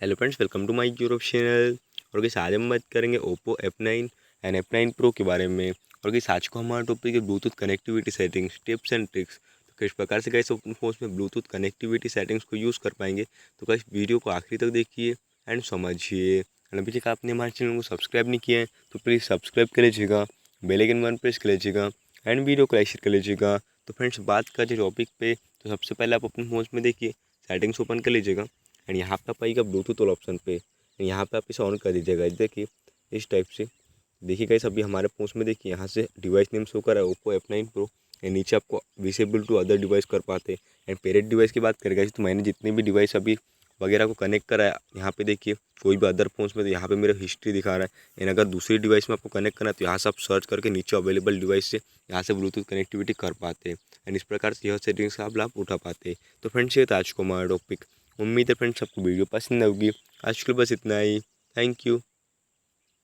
Hello friends, welcome to my YouTube channel. और किस आज हम बात करेंगे Oppo F9 and F9 pro के बारे में। और किस आज को हमारा टॉपिक है Bluetooth connectivity settings, tips and tricks. तो किस प्रकार से कैसे अपने फ़ोन में ब्लूटूथ कनेक्टिविटी सेटिंग्स को यूज़ कर पाएंगे। तो कैसे वीडियो को आखिरी तक देखिए एंड समझिए। एंड अभी तक आपने हमारे चैनल को सब्सक्राइब नहीं किया है तो प्लीज़ सब्सक्राइब कर लीजिएगा, बेल आइकन वन प्रेस कर लीजिएगा एंड वीडियो को लाइक शेयर कर लीजिएगा। तो फ्रेंड्स, बात करें टॉपिक पे, तो सबसे पहले आप अपने फ़ोन में देखिए, सेटिंग्स ओपन कर लीजिएगा एंड यहाँ पे आप आइएगा ब्लूटूथ वाला ऑप्शन पे। यहाँ पे आप इसे ऑन कर दीजिएगा। देखिए इस टाइप से देखिए गाइस, अभी हमारे फ़ोन में देखिए यहाँ से डिवाइस नेम शो कर रहा है ओप्पो F9 प्रो एंड नीचे आपको विजिबल टू अदर डिवाइस कर पाते। एंड पेरेंट डिवाइस की बात करें गाइस, तो मैंने जितने भी डिवाइस अभी वगैरह को कनेक्ट करा है, यहाँ पे देखिए कोई भी अदर फोन्स में तो यहाँ पे मेरा हिस्ट्री दिखा रहा है। एंड अगर दूसरी डिवाइस में आपको कनेक्ट करना है तो यहाँ से आप सर्च करके नीचे अवेलेबल डिवाइस से यहाँ से ब्लूटूथ कनेक्टिविटी कर पाते हैं। एंड इस प्रकार से यह सेटिंग्स का आप लाभ उठा पाते हैं। तो फ्रेंड्स, ये था आज को हमारा टॉपिक। उम्मीद है फ्रेंड्स आपको वीडियो पसंद आएगी। आज के लिए बस इतना ही। Thank you.